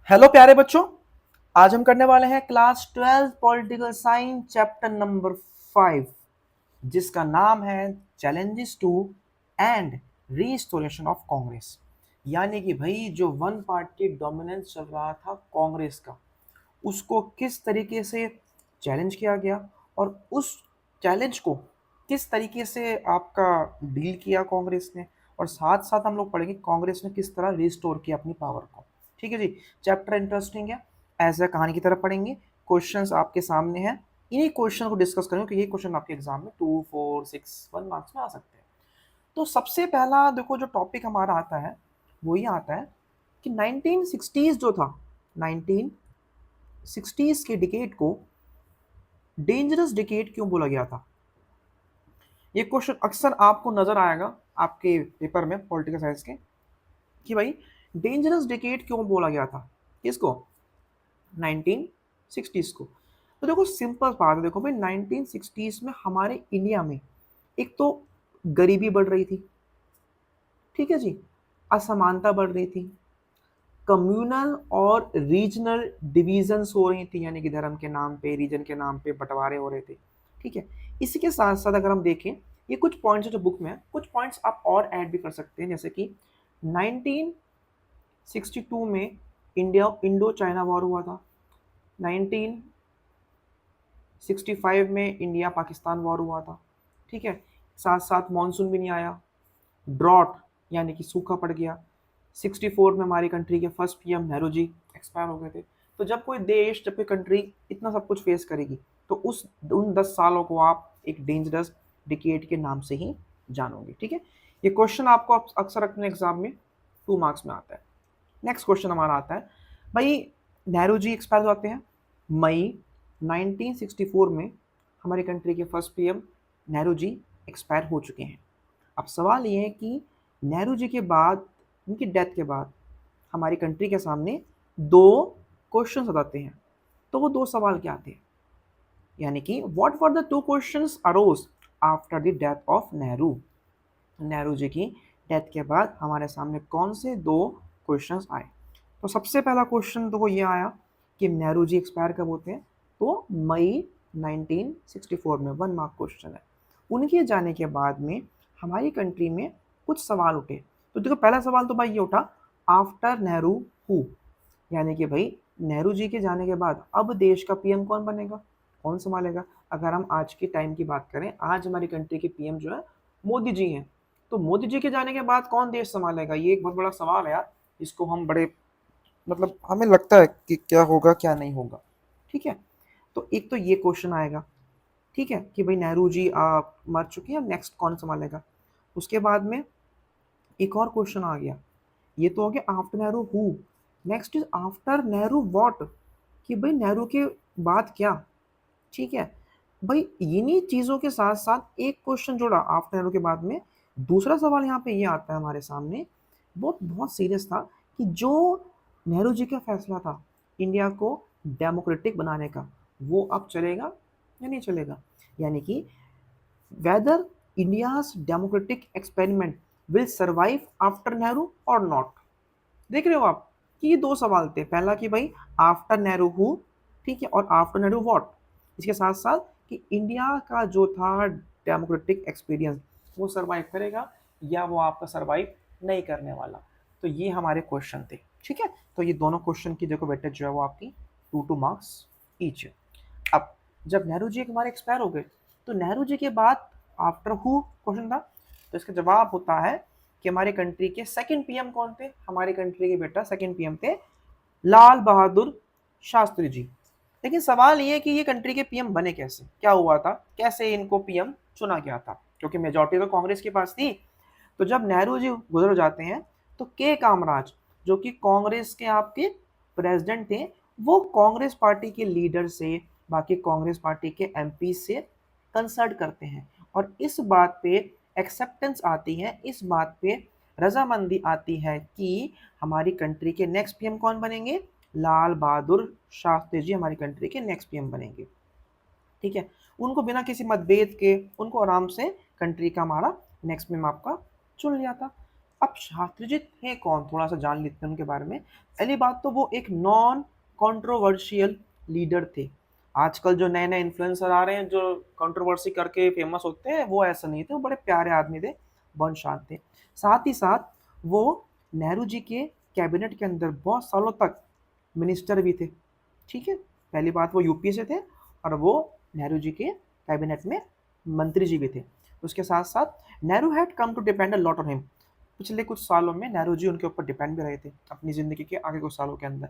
Hello प्यारे बच्चों। आज हम करने वाले हैं class 12 political science chapter number 5, जिसका नाम है challenges to and restoration of Congress. यानी कि भाई जो वन पार्टी डोमिनेंस चल रहा था कांग्रेस का, उसको किस तरीके से चैलेंज किया गया और उस चैलेंज को किस तरीके से आपका डील किया कांग्रेस ने, और साथ साथ हम लोग पढ़ेंगे कांग्रेस ने किस तरह रिस्टोर किया अपनी पावर को। ठीक है जी। चैप्टर इंटरेस्टिंग है, ऐसा कहानी की तरह पढ़ेंगे। क्वेश्चंस आपके सामने हैं, इन्हीं क्वेश्चन को डिस्कस करेंगे कि ये क्वेश्चन आपके एग्जाम में 2, 4, 6, 1 मार्क्स में आ सकते हैं। तो सबसे पहला देखो जो टॉपिक हमारा आता है वो ये आता है कि 1960s जो था, 1960s के डिकेड को डेंजरस डिकेड क्यों बोला गया था। ये क्वेश्चन अक्सर आपको नजर आएगा आपके पेपर में पॉलिटिकल साइंस के, कि भाई डेंजरस डिकेड क्यों बोला गया था, किसको, 1960s को। तो देखो सिंपल बात है, देखो भाई 1960s में हमारे इंडिया में एक तो गरीबी बढ़ रही थी, ठीक है जी, असमानता बढ़ रही थी, कम्युनल और रीजनल डिविजन्स हो रही थी, यानी कि धर्म के नाम पे, रीजन के नाम पे बंटवारे हो रहे थे। ठीक है। इसी के साथ साथ अगर हम देखें, ये कुछ पॉइंट्स है जो बुक में है, कुछ पॉइंट्स आप और ऐड भी कर सकते हैं, जैसे कि 1962 में इंडिया इंडो चाइना वॉर हुआ था, 1965 में इंडिया पाकिस्तान वॉर हुआ था। ठीक है। साथ साथ मानसून भी नहीं आया, ड्रॉट यानी कि सूखा पड़ गया। 64 में हमारी कंट्री के first PM Nehru ji expire हो गए थे। तो जब कोई देश, जब कोई कंट्री इतना सब कुछ फेस करेगी, तो उन 10 सालों को आप एक डेंजरस डिकेड के नाम से ही जानोगे। ठीक है। ये क्वेश्चन आपको अक्सर अपने एग्जाम में 2 मार्क्स में आता है। नेक्स्ट क्वेश्चन हमारा आता है, भाई नेहरू जी एक्सपायर हो जाते हैं मई 1964 में, हमारी कंट्री के first PM Nehru ji expire हो चुके हैं। अब सवाल ये है कि नेहरू जी के बाद, उनकी डेथ के बाद, हमारी कंट्री के सामने दो क्वेश्चन आते हैं। तो वो दो सवाल क्या थे, यानी कि what were the two questions arose after the death of Nehru. Nehru ji की डेथ के बाद हमारे सामने कौन से दो क्वेश्चंस आए। तो सबसे पहला क्वेश्चन तो वो ये आया कि नेहरू जी एक्सपायर कब होते हैं, तो मई 1964 में, 1 मार्क क्वेश्चन है। उनके जाने के बाद में हमारी कंट्री में कुछ सवाल उठे। तो देखो पहला सवाल तो भाई ये उठा, आफ्टर नेहरू हु, यानी कि भाई नेहरू जी के जाने के बाद अब देश का पीएम कौन बनेगा, कौन संभालेगा। अगर हम आज के टाइम की बात करें, आज हमारी कंट्री के पीएम जो है मोदी जी हैं। तो मोदी जी के जाने के बाद कौन देश संभालेगा, ये एक बहुत बड़ा सवाल है यार। इसको हम बड़े, मतलब हमें लगता है कि क्या होगा क्या नहीं होगा। ठीक है। तो एक तो ये क्वेश्चन आएगा, ठीक है, कि भाई नेहरू जी मर चुके हैं, नेक्स्ट कौन संभालेगा। उसके बाद में एक और क्वेश्चन आ गया, ये तो हो गया after Nehru who. Next is after Nehru what, कि भाई नेहरू के बाद क्या। ठीक है। भाई इन्हीं चीजों के साथ साथ एक क्वेश्चन जोड़ा आफ्टर नेहरू के बाद में। दूसरा सवाल यहाँ पे ये आता है हमारे सामने, बहुत बहुत सीरियस था, कि जो नेहरू जी का फैसला था इंडिया को डेमोक्रेटिक बनाने का, वो अब चलेगा या नहीं चलेगा। यानी कि whether India's democratic experiment will survive after Nehru और नॉट। देख रहे हो आप कि ये दो सवाल थे, पहला कि भाई आफ्टर नेहरू हु, ठीक है, और आफ्टर नेहरू व्हाट। इसके साथ साथ कि इंडिया का जो था डेमोक्रेटिक एक्सपीरियंस, वो सरवाइव करेगा या वो आपका सरवाइव नहीं करने वाला। तो ये हमारे क्वेश्चन थे। ठीक है। तो ये दोनों क्वेश्चन की देखो वेटेज जो है वो आपकी 2 मार्क्स ईच है। अब जब नेहरू जी हमारे एक्सपायर हो गए, तो नेहरू जी के बाद आफ्टर हु क्वेश्चन था, तो इसका जवाब होता है कि हमारे कंट्री के सेकंड पीएम कौन थे, हमारे कंट्री के बेटा सेकंड पीएम थे लाल बहादुर शास्त्री जी। लेकिन सवाल ये है कि ये कंट्री के पीएम बने कैसे, क्या हुआ था, कैसे इनको पीएम चुना गया था, क्योंकि मेजोरिटी तो कांग्रेस के पास थी। तो जब नेहरू जी गुजर जाते हैं, तो के कामराज, जो कि कांग्रेस के आपके प्रेसिडेंट थे, वो कांग्रेस पार्टी के लीडर से, बाकी कांग्रेस पार्टी के एमपी से कंसल्ट करते हैं, और इस बात पे एक्सेप्टेंस आती है, इस बात पे रजामंदी आती है कि हमारी कंट्री के नेक्स्ट पीएम कौन बनेंगे, लाल बहादुर शास्त्री जी हमारी कंट्री के नेक्स्ट पीएम बनेंगे। ठीक है। उनको बिना किसी मतभेद के, उनको आराम से कंट्री का हमारा नेक्स्ट पीएम आपका चुन लिया था। अब शास्त्री जी थे कौन, थोड़ा सा जान लेते हैं उनके बारे में। पहली बात तो वो एक नॉन कंट्रोवर्शियल लीडर थे। आजकल जो नए नए इन्फ्लुएंसर आ रहे हैं जो कंट्रोवर्सी करके फेमस होते हैं, वो ऐसा नहीं थे, वो बड़े प्यारे आदमी थे, बहुत शांत थे। साथ ही साथ वो नेहरू जी के कैबिनेट के अंदर बहुत सालों तक मिनिस्टर भी थे। ठीक है, पहली बात वो यूपी से थे और वो नेहरू जी के कैबिनेट में मंत्री जी भी थे। उसके साथ साथ Nehru had come to depend a lot on him. पिछले कुछ सालों में नेहरू जी उनके ऊपर डिपेंड भी रहे थे अपनी ज़िंदगी के आगे कुछ सालों के अंदर।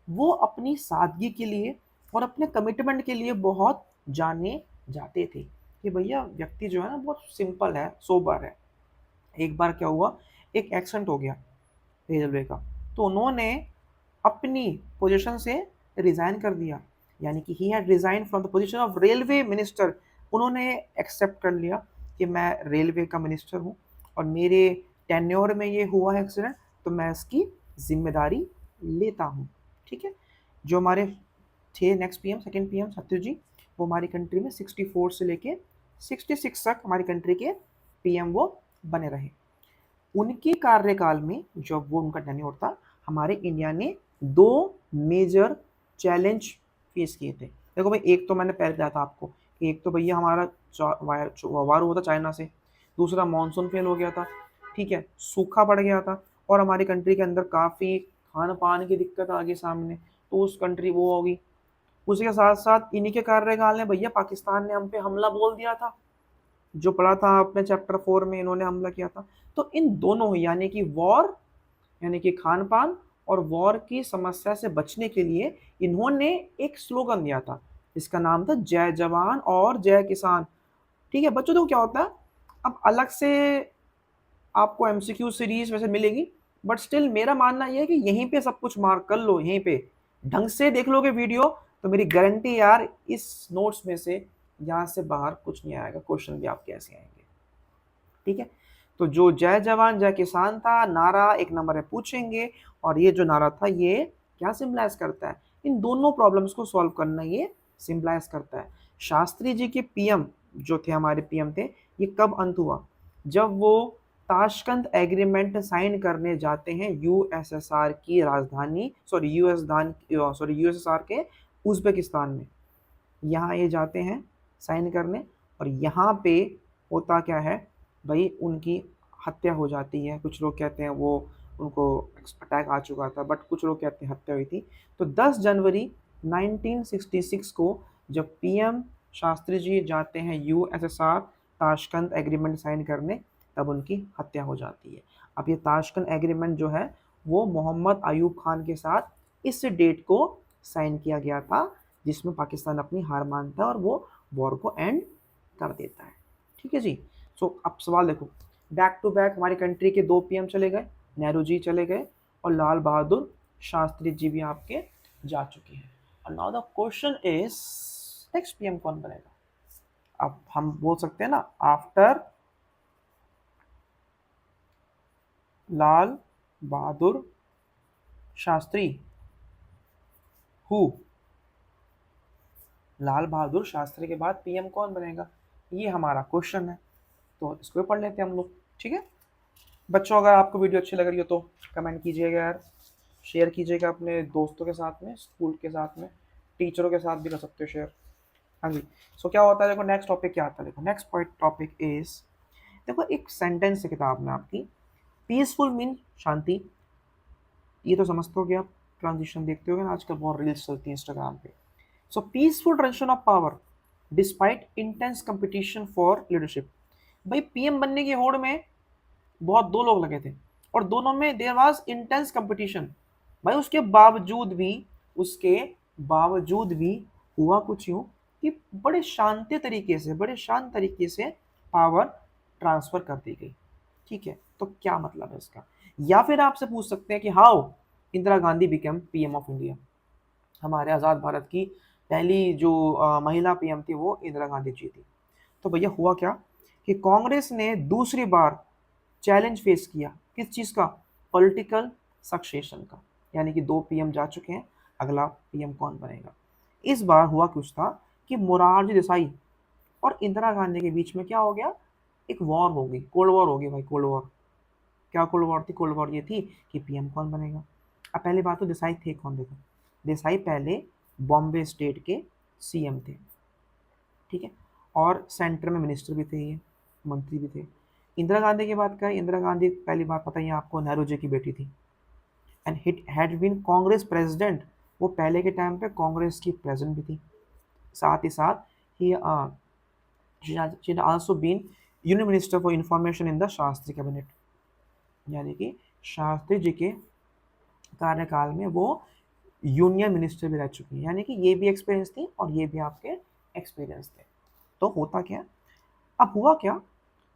वो अपनी सादगी के लिए और अपने कमिटमेंट के लिए बहुत जाने जाते थे कि भैया व्यक्ति जो है ना बहुत सिंपल है, सोबर है। एक बार क्या हुआ, एक एक्सीडेंट हो गया रेलवे का, तो उन्होंने अपनी पोजीशन से रिजाइन कर दिया, यानी कि he had resign from the position of railway minister. उन्होंने एक्सेप्ट कर लिया कि मैं रेलवे का मिनिस्टर हूँ और मेरे टेन्योर में ये हुआ है एक्सीडेंट, तो मैं इसकी जिम्मेदारी लेता हूँ। ठीक है, जो हमारे थे नेक्स्ट पीएम, सेकंड पीएम सत्य जी, वो हमारी कंट्री में 64 से लेके 66 तक हमारी कंट्री के पीएम वो बने रहे। उनके कार्यकाल में जब वो उनका टेन्योर था, हमारे इंडिया ने दो मेजर चैलेंज फेस किए थे। देखो भाई, एक तो मैंने पहले बताया था आपको कि एक तो भैया हमारा वार हुआ था चाइना से, दूसरा मानसून फेल हो गया था, ठीक है, सूखा पड़ गया था और हमारी कंट्री के अंदर काफ़ी खान पान की दिक्कत आ गई सामने, तो उस कंट्री वो होगी। उसी के साथ साथ इन्हीं के कार्यकाल में भैया पाकिस्तान ने हम पे हमला बोल दिया था, जो पढ़ा था अपने चैप्टर 4 में, इन्होंने हमला किया था। तो इन दोनों यानी कि वॉर, यानी कि खान पान और वॉर की समस्या से बचने के लिए इन्होंने एक स्लोगन दिया था, इसका नाम था जय जवान और जय किसान। ठीक है बच्चों, तो क्या होता है, अब अलग से आपको एमसीक्यू सीरीज वैसे मिलेगी, बट स्टिल मेरा मानना यह है कि यहीं पे सब कुछ मार्क कर लो, यहीं पे ढंग से देख लोगे वीडियो, तो मेरी गारंटी यार इस नोट्स में से यहाँ से बाहर कुछ नहीं आएगा, क्वेश्चन भी आपके ऐसे आएंगे। ठीक है, तो जो जय जवान जय किसान था नारा, एक नंबर में पूछेंगे, और ये जो नारा था ये क्या सिंबलाइज करता है, इन दोनों प्रॉब्लम्स को सॉल्व करना ये सिंबलाइज करता है। शास्त्री जी के पीएम जो थे, हमारे पीएम थे, ये कब अंत हुआ, जब वो ताशकंद एग्रीमेंट साइन करने जाते हैं यूएसएसआर की राजधानी, यूएसएसआर के उज्बेकिस्तान में। यहाँ ये जाते हैं साइन करने, और यहाँ पे होता क्या है भाई, उनकी हत्या हो जाती है। कुछ लोग कहते हैं वो उनको अटैक आ चुका था, बट कुछ लोग कहते हैं हत्या हुई थी। तो 10 जनवरी 1966 को जब पीएम शास्त्री जी जाते हैं यूएसएसआर ताशकंद एग्रीमेंट साइन करने, तब उनकी हत्या हो जाती है। अब ये ताशकंद एग्रीमेंट जो है वो मोहम्मद अयूब खान के साथ इस डेट को साइन किया गया था, जिसमें पाकिस्तान अपनी हार मानता है और वो वॉर को एंड कर देता है। ठीक है जी। सो अब सवाल देखो, बैक टू बैक हमारी कंट्री के दो पीएम चले गए, नेहरू जी चले गए और लाल बहादुर शास्त्री जी भी आपके जा चुके हैं। और now the question is, next PM कौन बनेगा। अब हम बोल सकते हैं ना, आफ्टर लाल बहादुर शास्त्री हु, लाल बहादुर शास्त्री के बाद पीएम कौन बनेगा, ये हमारा क्वेश्चन है। तो इसको भी पढ़ लेते हैं हम लोग। ठीक है बच्चों, अगर आपको वीडियो अच्छी लग रही हो तो कमेंट कीजिएगा यार, शेयर कीजिएगा अपने दोस्तों के साथ में, स्कूल के साथ में, टीचरों के साथ भी कर सकते हो शेयर। हाँ जी। सो क्या होता है, देखो नेक्स्ट टॉपिक क्या आता है, देखो नेक्स्ट पॉइंट टॉपिक इज, देखो एक सेंटेंस है किताब में आपकी, पीसफुल मीन शांति, ये तो समझते हो गया आप, ट्रांजिशन देखते हो ना आजकल बहुत रील्स चलती है इंस्टाग्राम पे। सो peaceful transition of power despite intense competition for leadership. भाई पीएम बनने की होड़ में बहुत दो लोग लगे थे और दोनों में देयर वाज इंटेंस कंपटीशन। भाई उसके बावजूद भी हुआ कुछ यूं कि बड़े शांति तरीके से, बड़े शांत तरीके से पावर ट्रांसफर कर दी गई। ठीक है, तो क्या मतलब है इसका, या फिर आपसे पूछ सकते हैं कि how Indira Gandhi become PM of India. हमारे आज़ाद भारत की पहली जो महिला पीएम थी वो इंदिरा गांधी जी थी। तो भैया हुआ क्या कि कांग्रेस ने दूसरी बार चैलेंज फेस किया, किस चीज़ का, पॉलिटिकल सक्सेशन का, यानी कि दो पीएम जा चुके हैं, अगला पीएम कौन बनेगा। इस बार हुआ कुछ था कि मोरारजी देसाई और इंदिरा गांधी के बीच में क्या हो गया, एक वॉर हो गई, कोल्ड वॉर हो गई भाई, कोल्ड वॉर। क्या कोल्ड वॉर थी? कोल्ड वॉर ये थी कि पीएम कौन बनेगा। अब पहली बात तो देसाई थे कौन? देखो, देसाई पहले बॉम्बे स्टेट के सीएम थे, ठीक है, और सेंटर में मिनिस्टर भी थे, ये मंत्री भी थे। इंदिरा गांधी की बात करें, इंदिरा गांधी पहली बात पता ही है आपको, नेहरू जी की बेटी थी, and hit had been Congress president, वो पहले के टाइम पे कांग्रेस की प्रेसिडेंट भी थी। साथ ही साथ ही she had also been union minister for information in the Shastri cabinet, यानी कि शास्त्री जी के कार्यकाल में वो यूनियन मिनिस्टर भी रह चुकी है, यानी कि ये भी एक्सपीरियंस थी और ये भी आपके एक्सपीरियंस थे। तो होता क्या, अब हुआ क्या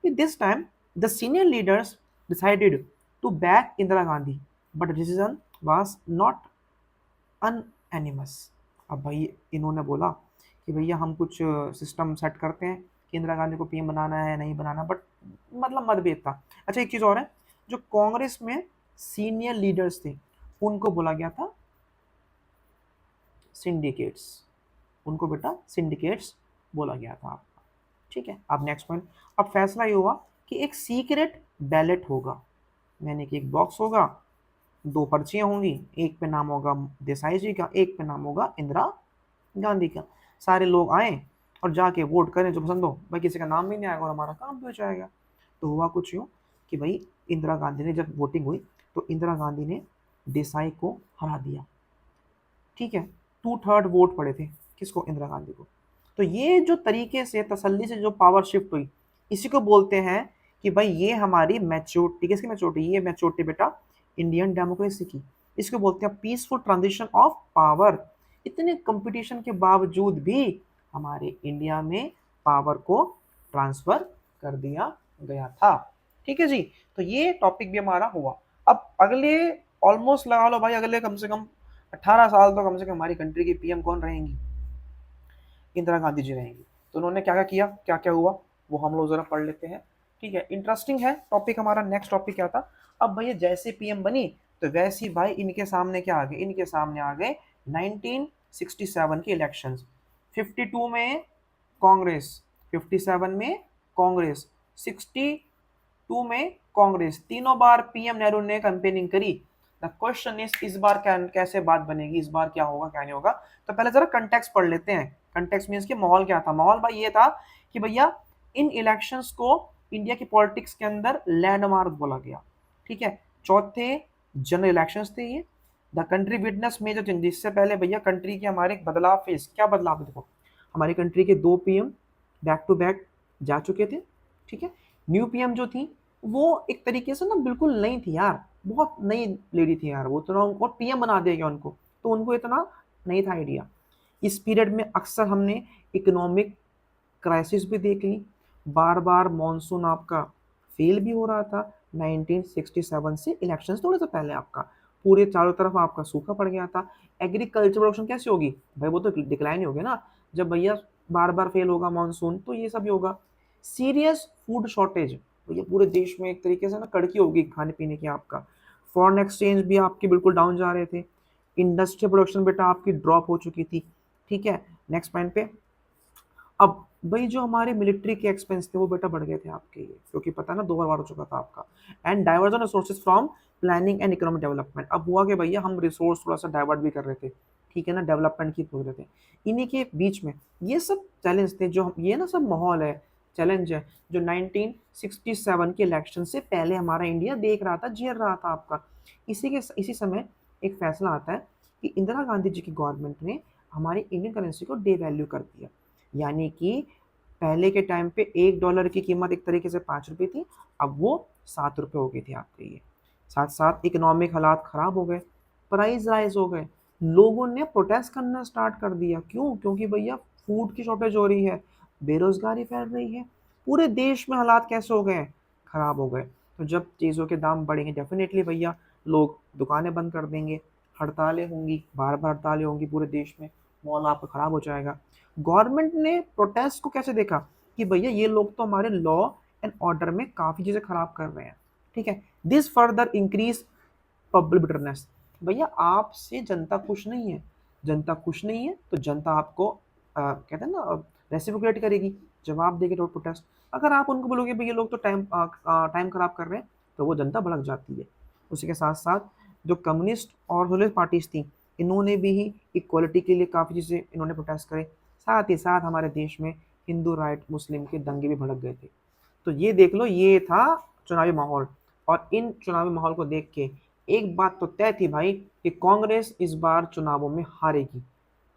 कि this time the senior leaders decided to back Indira Gandhi, but decision was not unanimous. अब भाई इन्होंने बोला कि भैया हम कुछ सिस्टम सेट करते हैं कि इंदिरा गांधी को पीएम बनाना है नहीं बनाना, बट मतलब मतभेद था। अच्छा एक चीज़ और है, जो कांग्रेस में सीनियर लीडर्स थे उनको बोला गया था सिंडिकेट्स, उनको बेटा सिंडिकेट्स बोला गया था आपका, ठीक है। अब नेक्स्ट पॉइंट, अब फैसला ये हुआ कि एक सीक्रेट बैलेट होगा, यानी कि एक बॉक्स होगा, दो पर्चियां होंगी, एक पे नाम होगा देसाई जी का, एक पे नाम होगा इंदिरा गांधी का। सारे लोग आए और जाके वोट करें जो पसंद हो, भाई किसी का नाम भी नहीं आएगा और हमारा काम भी हो जाएगा। तो हुआ कुछ यूँ कि भाई इंदिरा गांधी ने, जब वोटिंग हुई तो इंदिरा गांधी ने देसाई को हरा दिया, ठीक है। 2/3 वोट पड़े थे किसको? इंदिरा गांधी को। तो ये जो तरीके से तसल्ली से जो पावर शिफ्ट हुई, इसी को बोलते हैं कि भाई ये हमारी मैच्योरिटी, किसकी मैच्योरिटी? ये मैच्योरिटी बेटा इंडियन डेमोक्रेसी की। इसको बोलते हैं पीसफुल ट्रांजिशन ऑफ पावर। इतने कंपटीशन के बावजूद भी हमारे इंडिया में पावर को ट्रांसफर कर दिया गया था, ठीक है जी। तो ये टॉपिक भी हमारा हुआ। अब अगले ऑलमोस्ट लगा लो भाई, अगले कम से कम 18 साल तो कम से कम हमारी कंट्री की पीएम कौन रहेंगी? इंदिरा गांधी जी रहेंगी। तो उन्होंने क्या क्या किया, क्या क्या हुआ, वो हम लोग जरा पढ़ लेते हैं, ठीक है। इंटरेस्टिंग है टॉपिक हमारा। नेक्स्ट टॉपिक क्या था? अब भैया जैसे पीएम बनी तो वैसे ही भाई इनके सामने क्या आ गए? इनके सामने आ गए 1967 के इलेक्शंस। 52 में कांग्रेस, 57 में कांग्रेस, 62 में कांग्रेस, तीनों बार पीएम नेहरू ने कैंपेनिंग करी। द क्वेश्चन इज इस बार कैसे बात बनेगी, इस बार क्या होगा क्या नहीं होगा। तो पहले जरा कंटेक्स्ट पढ़ लेते हैं। कंटेक्स्ट मींस कि माहौल क्या था। माहौल भाई ये था कि भैया इन इलेक्शंस को इंडिया की पॉलिटिक्स के अंदर लैंडमार्क बोला गया, ठीक है। चौथे जनरल इलेक्शंस थे ये। The country witness major change, जिससे पहले भैया कंट्री के हमारे बदलाव फेस, क्या बदलाव? देखो हमारी कंट्री के 2 पीएम बैक टू बैक जा चुके थे, ठीक है। न्यू पीएम जो थी वो एक तरीके से ना बिल्कुल नई थी यार, बहुत नई लेडी थी यार वो, तो ना और पीएम बना दिया गया उनको, तो उनको इतना नहीं था आइडिया। इस पीरियड में अक्सर हमने इकोनॉमिक क्राइसिस भी देख ली, बार बार मॉनसून आपका फेल भी हो रहा था। 1967 से इलेक्शंस थोड़े से पहले आपका पूरे चारों तरफ आपका सूखा पड़ गया था। एग्रीकल्चर प्रोडक्शन कैसे होगी भाई? वो तो डिक्लाइन ही हो गया ना, जब भैया बार बार फेल होगा मॉनसून, तो ये सब भी होगा। सीरियस फूड शॉर्टेज, भैया पूरे देश में एक तरीके से ना कड़की होगी खाने पीने की आपका। फॉरेन एक्सचेंज भी आपके बिल्कुल डाउन जा रहे थे। इंडस्ट्रियल प्रोडक्शन बेटा आपकी ड्रॉप हो चुकी थी, ठीक है। नेक्स्ट पॉइंट पे, अब भाई जो हमारे मिलिट्री के एक्सपेंस थे वो बेटा बढ़ गए थे आपके, क्योंकि पता है ना 2 बार वार हो चुका था आपका। And diversion resources from planning and economic development, अब हुआ कि भैया हम रिसोर्स थोड़ा सा डाइवर्ट भी कर रहे थे, ठीक है ना, डेवलपमेंट की सोच रहे थे। इन्हीं के बीच में ये सब चैलेंज थे, जो ये ना सब माहौल है, चैलेंज है, जो 1967 के इलेक्शन से पहले हमारा इंडिया देख रहा था, झेल रहा था आपका। इसी समय एक फैसला आता है कि इंदिरा गांधी जी की गवर्नमेंट ने हमारी इंडियन करेंसी को डे वैल्यू कर दिया, यानी कि पहले के टाइम पे $1 की कीमत एक तरीके से 5 रुपये थी, अब वो 7 रुपये हो गई थी आपके ये। साथ साथ इकोनॉमिक हालात खराब हो गए, प्राइस राइज हो गए, लोगों ने प्रोटेस्ट करना स्टार्ट कर दिया। क्यों? क्योंकि भैया फूड की शॉर्टेज हो रही है, बेरोजगारी फैल रही है, पूरे देश में हालात कैसे हो गए हैं? खराब हो गए। तो जब चीज़ों के दाम बढ़ेंगे डेफिनेटली भैया लोग दुकानें बंद कर देंगे, हड़तालें होंगी, बार बार हड़तालें होंगी पूरे देश में, मॉल आपका खराब हो जाएगा। गवर्नमेंट ने प्रोटेस्ट को कैसे देखा कि भैया ये लोग तो हमारे लॉ एंड ऑर्डर में काफ़ी चीज़ें खराब कर रहे हैं, ठीक है। This further increase public bitterness, भैया आपसे जनता खुश नहीं है, जनता खुश नहीं है तो जनता आपको कहते हैं ना रेसिप्रोकेट करेगी, जवाब देगी टू प्रोटेस्ट। अगर आप उनको बोलोगे भैया लोग तो टाइम खराब कर रहे हैं, तो वो जनता भड़क जाती है। उसी के साथ साथ जो कम्युनिस्ट और सोशलिस्ट पार्टीज थी, इन्होंने भी इक्वलिटी के लिए काफ़ी चीज़ें इन्होंने प्रोटेस्ट करे। साथ ही साथ हमारे देश में हिंदू राइट मुस्लिम के दंगे भी भड़क गए थे। तो ये देख लो, ये था चुनावी माहौल। और इन चुनावी माहौल को देख के एक बात तो तय थी भाई कि कांग्रेस इस बार चुनावों में हारेगी।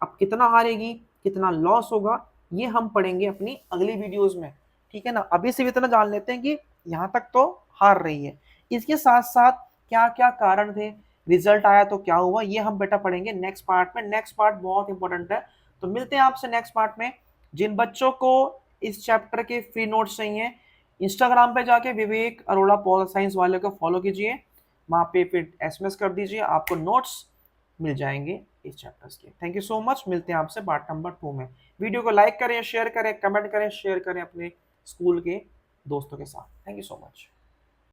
अब कितना हारेगी, कितना लॉस होगा, ये हम पढ़ेंगे अपनी अगली वीडियोस में, ठीक है ना। अभी से भी इतना जान लेते हैं कि यहाँ तक तो हार रही है। इसके साथ साथ क्या क्या कारण थे, रिजल्ट आया तो क्या हुआ, ये हम बेटा पढ़ेंगे नेक्स्ट पार्ट में। नेक्स्ट पार्ट बहुत इंपॉर्टेंट है। तो मिलते हैं आपसे नेक्स्ट पार्ट में। जिन बच्चों को इस चैप्टर के फ्री नोट्स चाहिए, इंस्टाग्राम पे जाके विवेक अरोड़ा पॉल साइंस वाले को फॉलो कीजिए, वहां पे फिर एसएमएस कर दीजिए, आपको नोट्स मिल जाएंगे इस चैप्टर्स के। Thank you so much. मिलते हैं आपसे पार्ट नंबर 2 में। वीडियो को लाइक करें, शेयर करें, कमेंट करें, शेयर करें अपने स्कूल के दोस्तों के साथ। Thank you so much.